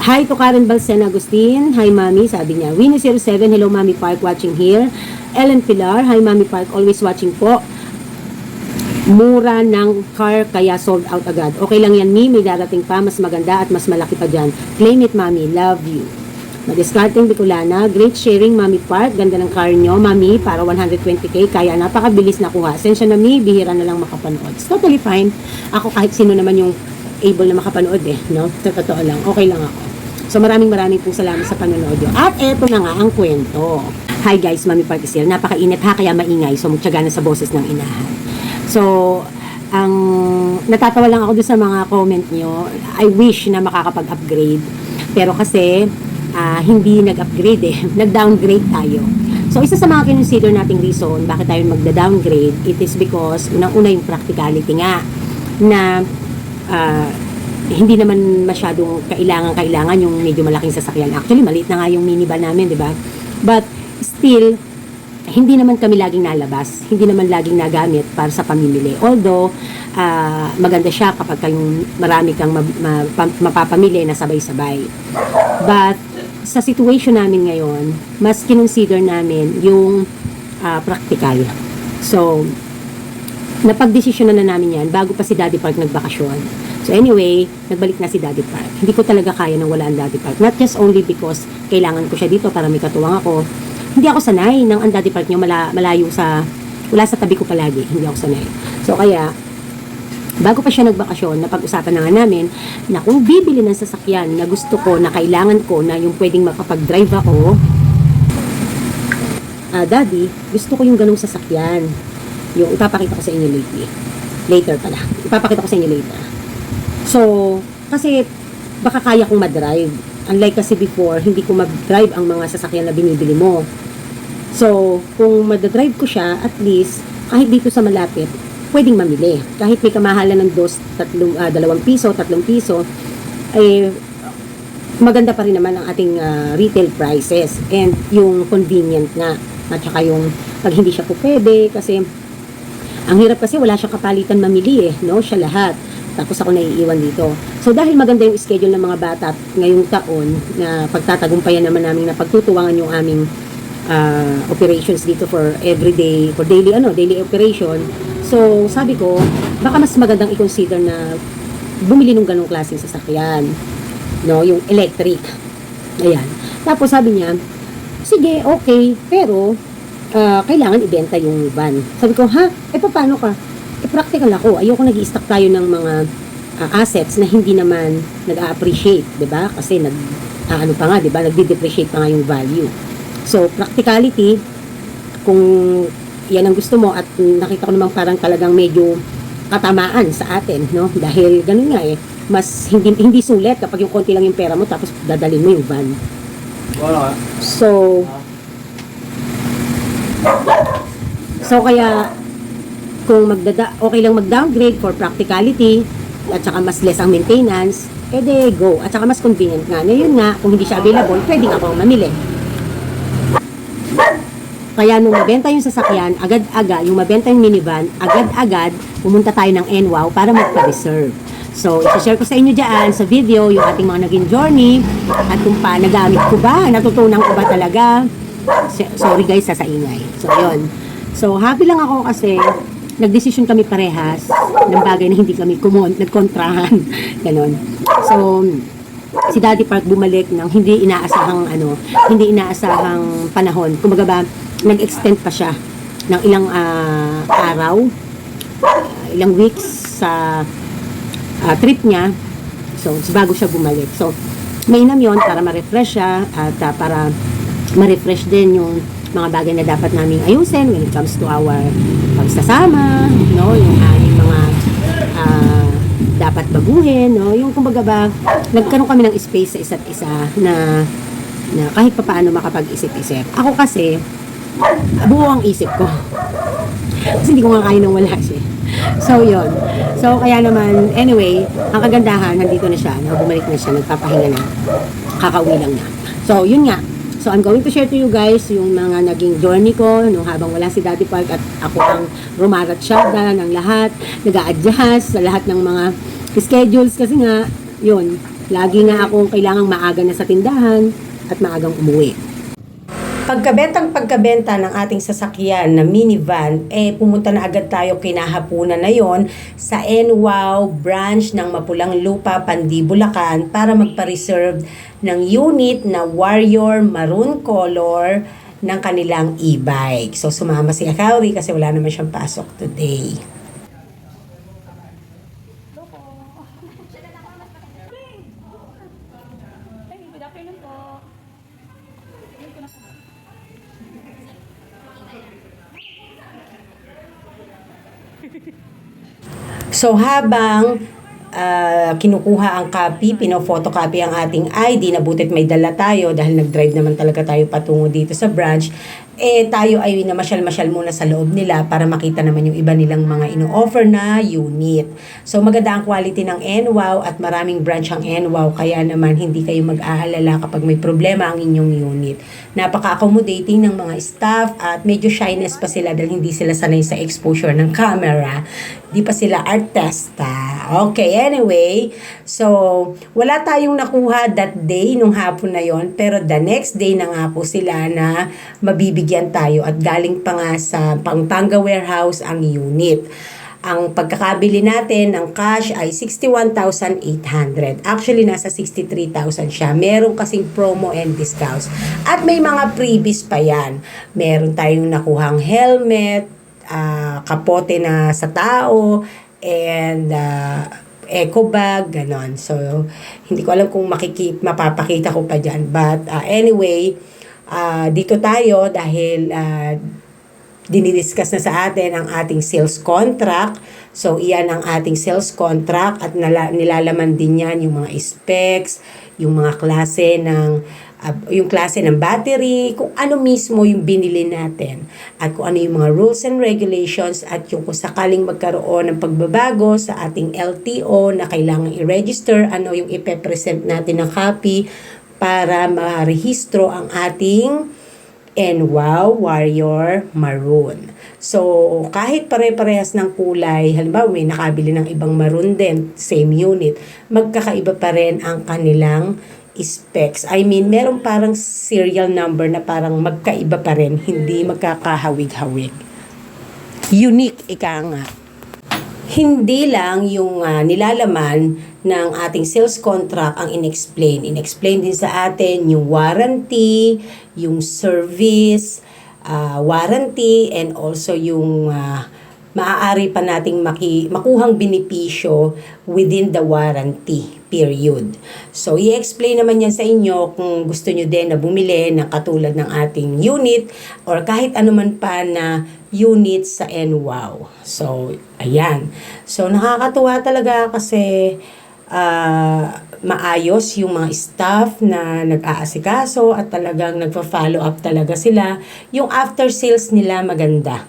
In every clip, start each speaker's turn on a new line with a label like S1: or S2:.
S1: Hi to Karen Balsen Agustin. Hi Mami, sabi niya. Winnie07, hello Mami Park, watching here. Ellen Pilar, hi Mami Park, always watching po. Mura ng car kaya sold out agad. Okay lang yan, Mi, may darating pa, mas maganda at mas malaki pa dyan. Claim it Mami, love you. Madiscarding Bicolana, great sharing Mami Park, ganda ng car nyo Mami, para 120k, kaya napakabilis na kuha. Sensya na Mi, bihira na lang makapanood. It's totally fine. Ako kahit sino naman yung able na makapanood no? Sa totoo lang, okay lang ako. So maraming po salamat sa panonood nyo. At eto na nga ang kwento. Hi guys, Mami Park is here. Napakainit ha, kaya maingay. So magtyaga na sa boses ng inahan. So, ang natatawa lang ako doon sa mga comment nyo. I wish na makakapag-upgrade. Pero kasi, hindi nag-upgrade Nag-downgrade tayo. So, isa sa mga kinonsider nating reason bakit tayo magda-downgrade, it is because, unang-una yung practicality nga, na hindi naman masyadong kailangan yung medyo malaking sasakyan. Actually, maliit na nga yung minivan namin, di ba? But, still, hindi naman kami laging nalabas. Hindi naman laging nagamit para sa pamimili. Although, maganda siya kapag kayong marami kang mapapamili na sabay-sabay. But, sa situation namin ngayon, mas kinonsider namin yung practical. So, napag-desisyonan na namin yan bago pa si Daddy Park nagbakasyon. So anyway, nagbalik na si Daddy Park. Hindi ko talaga kaya nang wala ang Daddy Park. Not just only because kailangan ko siya dito para may katuwang ako. Hindi ako sanay nang ang Daddy Park niyo malayo wala sa tabi ko palagi. Hindi ako sanay. So kaya, bago pa siya nagbakasyon, napag-usapan na nga namin na kung bibili ng sasakyan na gusto ko, na kailangan ko, na yung pwedeng makapag-drive ako, Daddy, gusto ko yung ganong sasakyan. Yung ipapakita ko sa inyo later pala. Ipapakita ko sa inyo later. So, kasi baka kaya kong ma-drive. Unlike kasi before, hindi ko mag-drive ang mga sasakyan na binibili mo. So, kung madadrive ko siya, at least, kahit dito sa malapit, pwedeng mamili. Kahit may kamahalan ng 2 piso, 3 piso, eh, maganda pa rin naman ang ating retail prices. And yung convenient nga. At saka yung, pag hindi siya po pwede, kasi, ang hirap kasi wala siyang kapalitan mamili no? Siya lahat. Tapos ako naiiwan dito. So dahil maganda yung schedule ng mga bata ngayong taon na pagtatagumpayan naman namin na pagtutuwangan yung aming operations dito for everyday, for daily operation. So sabi ko, baka mas magandang i-consider na bumili ng ganong klaseng sasakyan. No, yung electric. Ayan. Tapos sabi niya, sige, okay, pero kailangan ibenta yung van. Sabi ko, ha? Paano ka? Practical ako. Ayoko nag-i-stock tayo ng mga assets na hindi naman nag-a-appreciate, 'di ba? Kasi ano pa nga, 'di ba? Nagde-depreciate pa nga yung value. So, practicality, kung yan ang gusto mo at nakita ko naman parang talagang medyo katamaan sa atin, no? Dahil ganun nga mas hindi sulit kapag yung konti lang yung pera mo tapos dadalhin mo yung van. So kaya kung okay lang mag-downgrade for practicality at saka mas less ang maintenance, go. At saka mas convenient nga. Ngayon nga, kung hindi siya available, pwedeng ako mamili. Kaya nung mabenta yung sasakyan, yung mabenta yung minivan, agad-agad, pumunta tayo ng NWOW para magpa-reserve. So, i-share ko sa inyo dyan sa video yung ating mga naging journey at kung paano nagamit ko ba, natutunan ko ba talaga. Sorry guys, sa ingay. So, yun. So, happy lang ako kasi nagdesisyon kami parehas ng bagay na hindi kami nagkontrahan. Ganon. So, si Daddy Park bumalik ng hindi inaasahang panahon. Kumbaga ba, nag-extend pa siya ng ilang araw, ilang weeks sa trip niya. So, bago siya bumalik. So, mainam yun para ma-refresh siya at para ma-refresh din yung mga bagay na dapat naming ayusin when it comes to our pagsasama, no, yung aming mga dapat baguhin, no, yung kumbaga ba, nagkaroon kami ng space sa isa't isa na kahit papaano makapag-isip-isip. Ako kasi, buo ang isip ko. Kasi hindi ko nga kaya nang wala siya. So, yun. So, kaya naman, anyway, ang kagandahan, nandito na siya, no, bumalik na siya, nagpapahinga na, kakauwi lang na. So, yun nga. So, I'm going to share to you guys yung mga naging journey ko nung habang wala si Daddy Park at ako ang rumaratsyada ng lahat, nag-a-adjust sa lahat ng mga schedules kasi nga, yun, Lagi nga akong kailangang maaga na sa tindahan at maagang umuwi. Pagkabenta ng ating sasakyan na minivan, pumunta na agad tayo kinahapunan na yon sa NWOW branch ng Mapulang Lupa, Pandi, Bulacan para magpa-reserve ng unit na Warrior Maroon color ng kanilang e-bike. So sumama si Akauri kasi wala naman siyang pasok today. So habang kinukuha ang copy, pino-photocopy ang ating ID, nabutit may dala tayo dahil nag-drive naman talaga tayo patungo dito sa branch, tayo ay namasyal-masyal muna sa loob nila para makita naman yung iba nilang mga ino-offer na unit. So maganda ang quality ng NWOW at maraming branch ang NWOW, kaya naman hindi kayo mag-aalala kapag may problema ang inyong unit. Napaka-accommodating ng mga staff at medyo shyness pa sila dahil hindi sila sanay sa exposure ng camera. Di pa sila artista. Okay, anyway, so wala tayong nakuha that day nung hapon na yon, pero the next day na nga po sila na mabibigyan tayo at galing pa nga sa Pampanga warehouse ang unit. Ang pagkakabili natin ng cash ay 61,800. Actually, nasa 63,000 siya. Meron kasing promo and discounts. At may mga freebies pa yan. Meron tayong nakuhang helmet, kapote na sa tao, and eco bag, ganon. So, hindi ko alam kung mapapakita ko pa dyan. But anyway, dito tayo dahil dinidiscuss na sa atin ang ating sales contract. So, iyan ang ating sales contract at nilalaman din yan yung mga specs, yung mga klase ng battery, kung ano mismo yung binili natin at kung ano yung mga rules and regulations at yung kung sakaling magkaroon ng pagbabago sa ating LTO na kailangan i-register, ano yung ipepresent natin ng copy para marehistro ang ating NWOW Warrior Maroon. So, kahit pare-parehas ng kulay, halimbawa may nakabili ng ibang maroon din, same unit, magkakaiba pa rin ang kanilang specs. I mean, meron parang serial number na parang magkaiba pa rin, hindi magkakahawig-hawig. Unique, ika nga. Hindi lang yung nilalaman ng ating sales contract ang inexplain. Inexplain din sa atin yung warranty, yung service, warranty, and also yung maaari pa nating makuhang benepisyo within the warranty period. So, i-explain naman yan sa inyo kung gusto nyo din na bumili ng katulad ng ating unit or kahit anuman pa na unit sa NWOW. So, ayan. So, nakakatuwa talaga kasi maayos yung mga staff na nag-aasikaso at talagang nagpa-follow up talaga sila. Yung after sales nila maganda.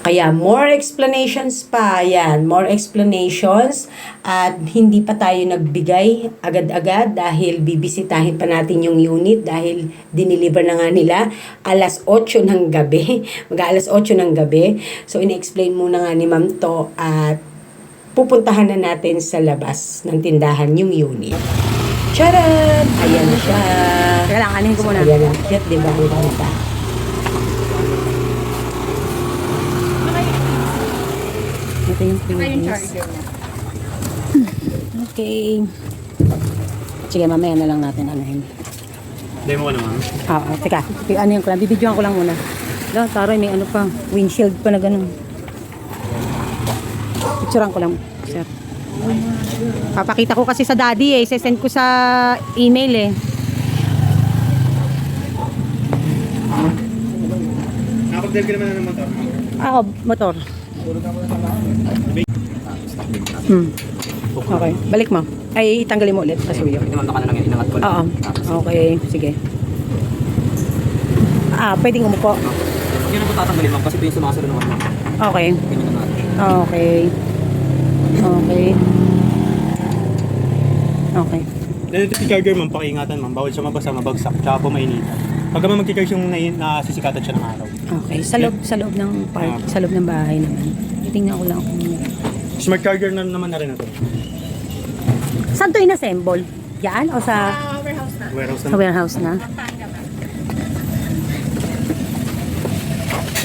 S1: Kaya more explanations pa, yan, more explanations at hindi pa tayo nagbigay agad-agad dahil bibisitahin pa natin yung unit dahil dineliver na nga nila alas 8 ng gabi, mag-alas 8 ng gabi. So, ina-explain muna nga ni Ma'am to at pupuntahan na natin sa labas ng tindahan yung unit. Charan! Ayan na siya.
S2: Kailangan anin ko muna.
S1: Ayan na. Cute, diba? Ang ganda. Ito yung
S2: charger niya.
S1: Okay. Sige, mamaya na lang natin anahin.
S3: Demo ko naman.
S1: Oo, teka. Ano yung ko lang? Bibidyoan ko lang muna. Wala, taroy, may ano pa. Windshield pa na ganun. Picturean ko lang, sir. Papakita ko kasi sa daddy eh. Sesend ko sa email eh.
S3: Nakapag-drive ka naman na ng motor.
S1: Motor. Okay, balik mo. Ay, tanggalin mo ulit. Kasi yun.
S3: Inamanta ka na lang yan, inangat ko lang.
S1: Oo. Okay, sige. Pwedeng umupo.
S3: Huwag yun ang tatanggalin ma'am kasi ito yung sumasunod naman ma'am.
S1: Okay.
S3: Ganyan naman.
S1: Okay. Okay. Okay.
S3: Then ito si charger ma'am, pakiingatan ma'am. Bawal siya mabasa, mabagsak, tsaka po mainitan. Pagka magkikars yung nasisikatan siya ng araw.
S1: Okay, sa loob ng park, sa loob ng bahay naman. Titingnan ko lang kung
S3: Smart charger na naman na rin ito.
S1: Saan to inassemble? Yan? O sa
S3: Warehouse
S1: sa warehouse na?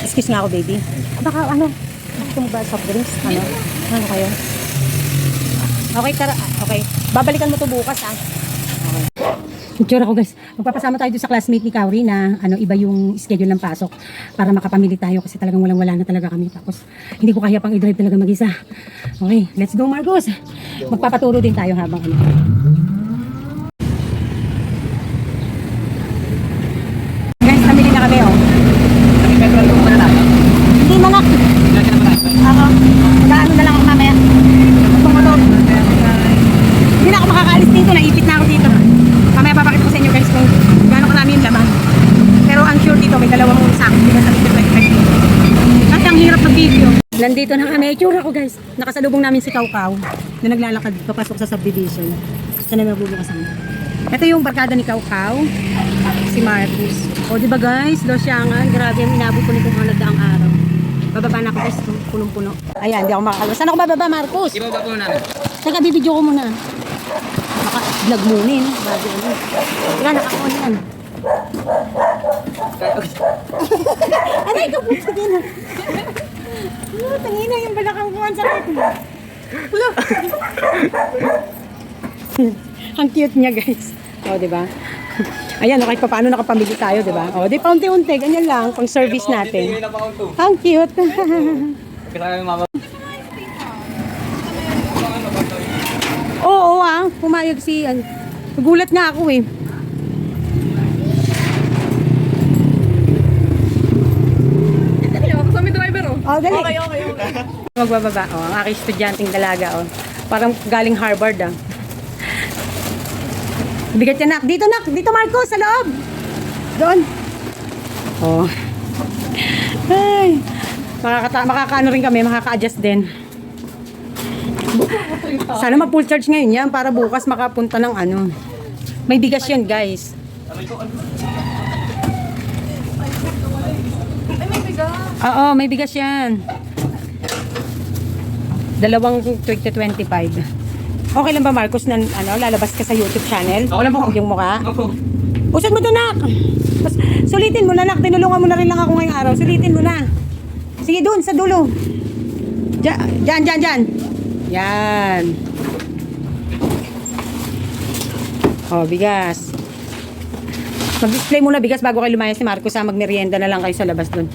S1: Excuse nga ako, baby. Baka ano? Gusto mo ba soft drinks? Ano? Ano kayo? Okay, tara. Okay. Babalikan mo to bukas, ah. Picture ako, guys. Magpapasama tayo doon sa classmate ni Kauri na iba yung schedule ng pasok para makapamili tayo kasi talagang walang-wala na talaga kami. Tapos hindi ko kaya pang i-drive talaga mag-isa. Okay, let's go, Marcos. Magpapaturo din tayo habang ano. Guys, namili na kami, oh. Hindi na, nak. Ako. Mag-ano na lang ako mamaya. Magpamotor. Hindi na ako makakaalis dito. Naipit na ako dito. Mamaya papakita ko sa inyo guys kung gano'ng karami yung laman. Pero ang sure dito may dalawang sack. Hindi na sa dito 25. Kasi ang hirap mag-video. Nandito na kami. Itsura ko guys. Nakasalubong namin si Kaukaw na naglalakad papasok sa subdivision. Sana mabubukas ang. Ito yung barkada ni Kaukaw. Si Marcus. O diba guys? Losyangan. Grabe ang inabot ko nitong mga nagdaang araw. Bababa na ako guys. Punong-puno. Ayan, di ako makakalabas. Saan ako bababa, Marcus?
S2: Ibaba po namin.
S1: Teka, bibidyo ko muna. Naka-vlog muna yun. Bago ano. Teka, naka-on yan. Aray ka po, sige na. Tangina yung balakang ko. Ang sakit. Hello. Ang cute niya guys. O, diba? Ayan, kahit pa paano nakapamili tayo, diba? O, di paunti-unti. Ganyan lang, pang service natin. Ang cute. Oo, pumayag si nagulat nga ako eh.
S2: Sa may driver, oh.
S1: Oh, dali.
S2: Okay.
S1: Magbababa, ang aking estudyanteng dalaga, Parang galing Harvard, Bigat yan, nak. Dito, nak. Dito, Marcos, sa loob. Doon. Oh. Ay. Makakaano rin kami, makaka-adjust din. Sana ma-full charge ngayon yan para bukas makapunta ng ano. May bigas yan, guys. Oo, may bigas yan. Dalawang 25. Okay lang ba, Marcos, na lalabas ka sa YouTube channel?
S2: Okay lang po.
S1: Yung mukha?
S2: Opo.
S1: Usad mo to, nak. Sulitin mo na, nak. Tinulungan mo na rin lang ako ngayong araw. Sulitin mo na. Sige, doon, sa dulo. Diyan. Yan. Oh, bigas. Mag-display muna bigas bago kayo lumayas ni Marcos, magmerienda na lang kayo sa labas doon.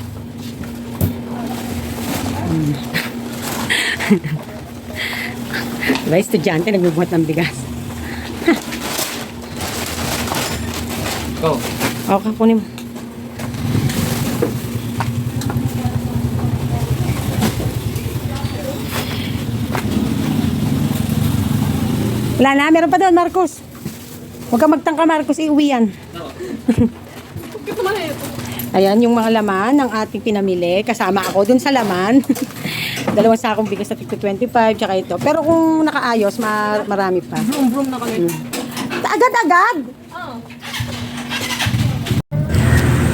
S1: Diba, estudyante nagbubuhat ng bigas.
S2: Go.
S1: Okay, kunin mo. Wala na, meron pa doon, Marcos. Huwag kang magtangka, Marcos, iuwi yan. Ayan, yung mga laman ng ating pinamili. Kasama ako dun sa laman. Dalawang sakong bigas sa 25, tsaka ito. Pero kung nakaayos, marami pa.
S2: Vroom na kami.
S1: Agad-agad!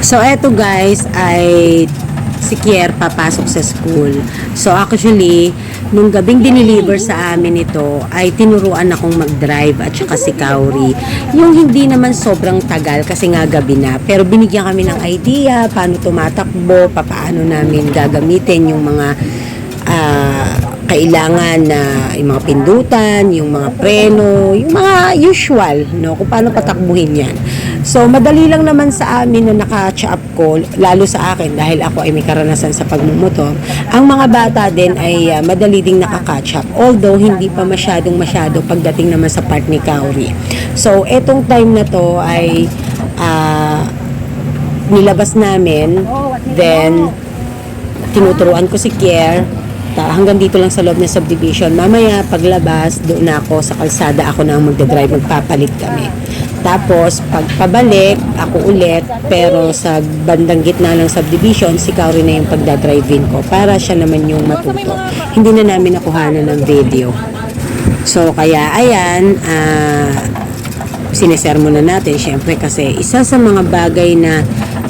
S1: So, eto guys, ay si Kier papasok sa school. So, actually, nung gabing diniliver sa amin ito, ay tinuruan akong mag-drive at saka si Kauri. Yung hindi naman sobrang tagal kasi nga gabi na. Pero binigyan kami ng idea, paano tumatakbo, paano namin gagamitin yung mga kailangan na yung mga pindutan, yung mga preno, yung mga usual, no, kung paano patakbuhin yan. So, madali lang naman sa amin na naka-catch up ko, lalo sa akin dahil ako ay may karanasan sa pagmumotor. Ang mga bata din ay madali ding naka-catch up, although hindi pa masyado pagdating naman sa part ni Kauri. So, etong time na to ay nilabas namin, then tinuturuan ko si Kier. Hanggang dito lang sa loob ng subdivision. Mamaya, paglabas, doon na ako sa kalsada. Ako na ang magdadrive, magpapalit kami. Tapos, pagpabalik, ako ulit. Pero sa bandang gitna ng subdivision, si Kauri na yung pagdadrive-in ko. Para siya naman yung matuto. Hindi na namin nakuhanan ng video. So, kaya, ayan, sinesermo na natin, syempre kasi isa sa mga bagay na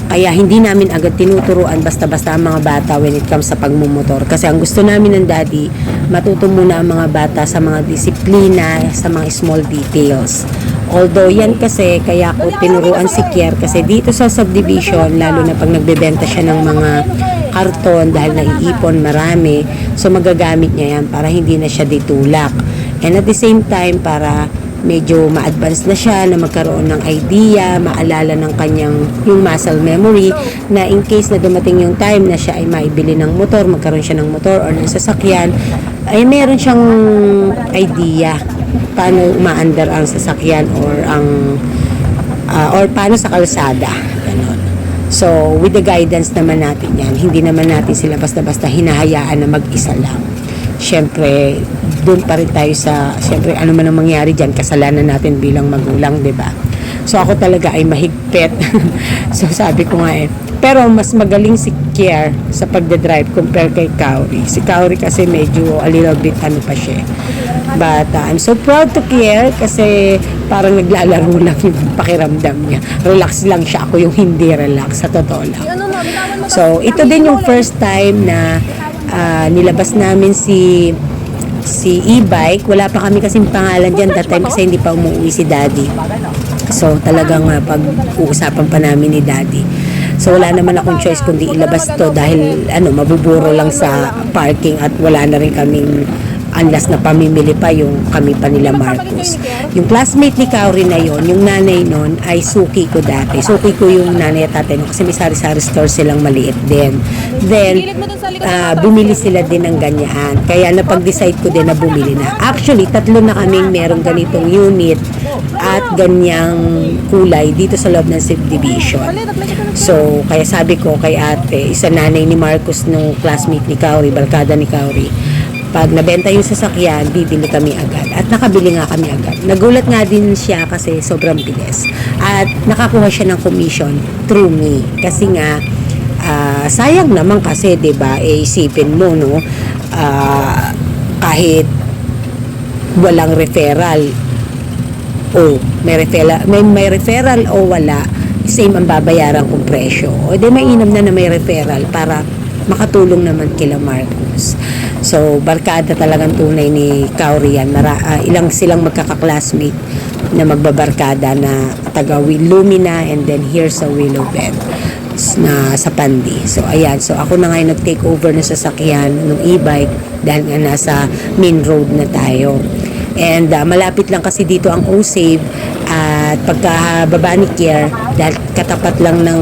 S1: kaya hindi namin agad tinuturuan basta-basta ang mga bata when it comes sa pagmumotor. Kasi ang gusto namin ng daddy, matuto muna ang mga bata sa mga disiplina, sa mga small details. Although yan kasi, kaya ko tinuruan si Kier kasi dito sa subdivision, lalo na pag nagbebenta siya ng mga karton dahil naiipon marami, so magagamit niya yan para hindi na siya ditulak. And at the same time, para medyo ma-advance na siya na magkaroon ng idea, maalala ng kanyang yung muscle memory na in case na dumating yung time na siya ay maibili ng motor, magkaroon siya ng motor or ng sasakyan, ay meron siyang idea paano umaandar ang sasakyan or paano sa kalsada, ganon. So with the guidance naman natin yan, hindi naman natin sila basta-basta hinahayaan na mag-isa lang. Siyempre, doon pa rin tayo siyempre, ano man ang mangyari dyan, kasalanan natin bilang magulang, di ba? So, ako talaga ay mahigpit. So, sabi ko nga pero mas magaling si Kier sa pagdadrive compare kay Kauri. Si Kauri kasi medyo a little bit ano pa siya. But, I'm so proud to Kier kasi parang naglalaro lang yung pakiramdam niya. Relax lang siya. Ako yung hindi relax, sa totoo lang. So, ito din yung first time na nilabas namin si e-bike. Wala pa kami kasing pangalan dyan that time kasi hindi pa umuwi si daddy. So talagang pag-uusapan pa namin ni daddy. So wala naman akong choice kundi ilabas to dahil mabuburo lang sa parking at wala na rin kaming unless na pamimili pa yung kami pa nila Marcos. Yung classmate ni Kauri na yon, yung nanay nun ay suki ko dati. Suki ko yung nanay at tatay nun kasi may sari-sari store silang maliit din. Then, bumili sila din ng ganyan. Kaya napag-decide ko din na bumili na. Actually, 3 na kaming merong ganitong unit at ganyang kulay dito sa loob ng subdivision. So, kaya sabi ko kay ate, isa nanay ni Marcos nung classmate ni Kauri, barkada ni Kauri, pag nabenta yung sasakyan, bibili kami agad. At nakabili nga kami agad. Nagulat nga din siya kasi sobrang bilis. At nakakuha siya ng commission through me. Kasi nga, sayang naman kasi, diba, isipin mo, no, kahit walang referral, o may referral o wala, same ang babayaran kong presyo. O di mainam na may referral para makatulong naman kila Marcos. So, barkada talagang tunay ni Kauri yan. Ilang silang magkaka-classmate na magbabarkada na taga Lumina and then here sa Willow Bend na sa Pandi. So, ayan. So, ako na ngayon nag-take over na sasakyan ng e-bike dahil nga nasa main road na tayo. And malapit lang kasi dito ang O-Save at pagkababa ni Kier dahil katapat lang ng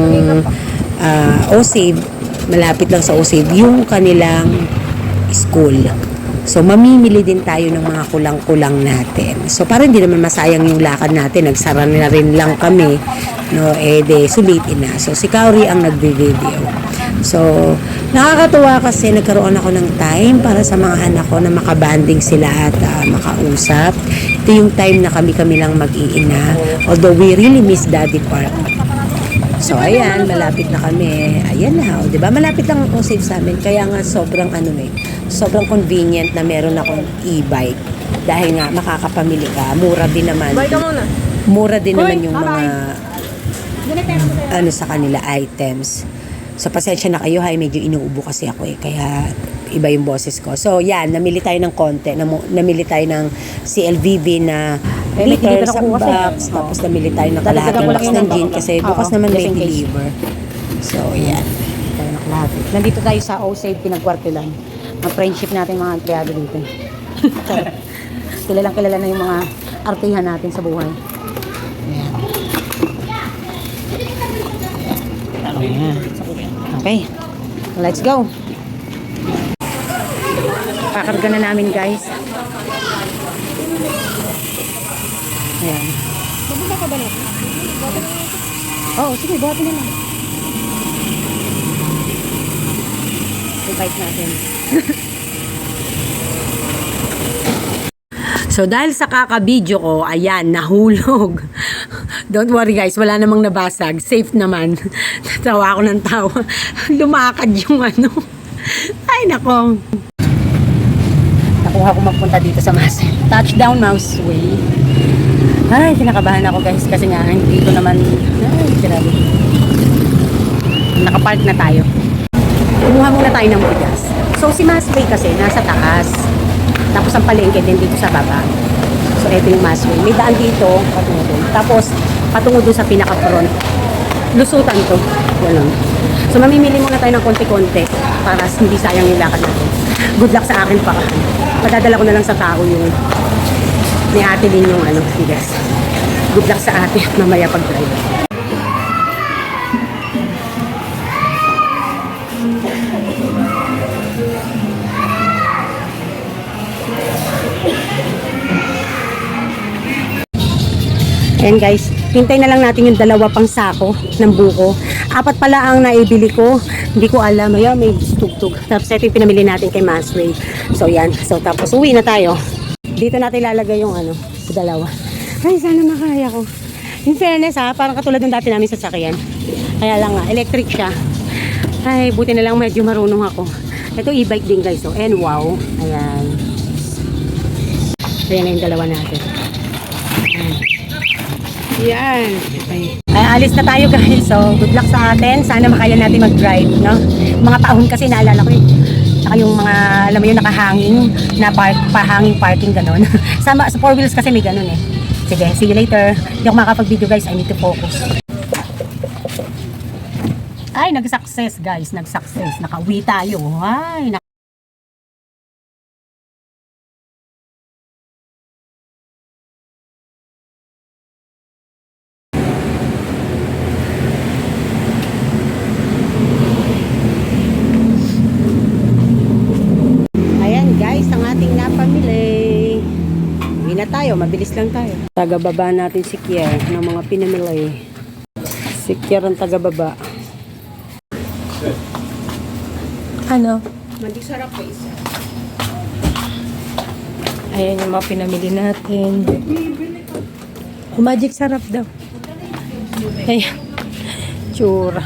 S1: O-Save, malapit lang sa O-Save yung kanilang school. So, mamimili din tayo ng mga kulang-kulang natin. So, para hindi naman masayang yung lakad natin, nagsara na rin lang kami, no, sulitin na. So, si Kauri ang nagbe-video. So, nakakatuwa kasi nagkaroon ako ng time para sa mga anak ko na makabanding sila at makausap. Ito yung time na kami lang mag-iina. Although, we really miss Daddy Park. So, ayan, malapit na kami. Ayan na, di ba? Malapit lang ang O-Save sa amin. Kaya nga, sobrang sobrang convenient na meron akong e-bike. Dahil nga, makakapamili ka. Mura din naman. Mura din naman yung mga sa kanila items. So, pasensya na kayo, medyo inuubo kasi ako kaya iba yung boses ko. So, yan, namili tayo ng konti. Namili tayo ng CLVB na liter sa box. Tapos namili tayo ng kalahating box ng gin kasi bukas naman may deliver. So, yan. Tayo ng kalahati. Nandito tayo sa O-Save, pinagkwartilan. Ang friendship natin mga empleyado dito. Kilala na yung mga artihan natin sa buhay. Ayan. Ayan. Okay. Let's go. Pakarga na namin, guys. Ayan.
S2: Mabuka ka ba natin?
S1: Oo, sige, buhatin na lang. I-bite natin. So, dahil sa kaka-video ko, ayan, nahulog. Don't worry guys, wala namang nabasag. Safe naman. Tawa ako ng tawa. Lumakad yung Ay, nako. Nakuha ko magpunta dito sa Touchdown Mouse Way. Ay, kinakabahan ako guys kasi nga hindi ko naman, ay, grabe. Nakapark na tayo. Kumuha muna tayo ng bigas. So, si Masway kasi nasa taas. Tapos ang palengke din dito sa baba. So, eto yung Masway. May daan dito, patungo doon. Tapos, patungo doon sa pinaka-front. Lusutan to. Ganun. So, mamimili muna tayo ng konti-konti para hindi sayang yung lakad natin. Good luck sa akin pa. Madadala ko na lang sa tao yung ni ate din yung bigas. Good luck sa ate mamaya pag-drive. Ayan guys, hintay na lang natin yung dalawa pang sako ng buko. 4 pala ang naibili ko. Hindi ko alam. Ayan, may tugtog. Tapos ito yung pinamili natin kay Masway. So yan. So tapos uwi na tayo. Dito natin ilalagay yung dalawa. Ay, sana makaya ko. In fairness parang katulad ng dati namin sa sakyan. Kaya lang electric siya. Ay, buti na lang medyo marunong ako. Ito e-bike din guys. So, and wow. Ayan. Ayan na yung dalawa natin. Yan. Okay. Ay, alis na tayo guys. So, good luck sa atin. Sana makaya natin mag-drive, no? Mga taon kasi naalala ko Saka yung mga, alam mo yun, nakahanging na pahanging parking ganon. sa 4 wheels kasi may ganon eh. Sige, see you later. Hindi ako makakapag-video guys. I need to focus. Ay, nag-success guys. Nag-success. Nakauwi tayo. Ay, guys, ang ating napamili. Uwi na tayo, mabilis lang tayo. Tagababa natin si Kier ng mga pinamili. Si Kier ang tagababa.
S2: Ano?
S1: Mandi sarap pa isa.
S2: Ayan yung mga pinamili natin. Magic sarap daw. Ayan. Tsura.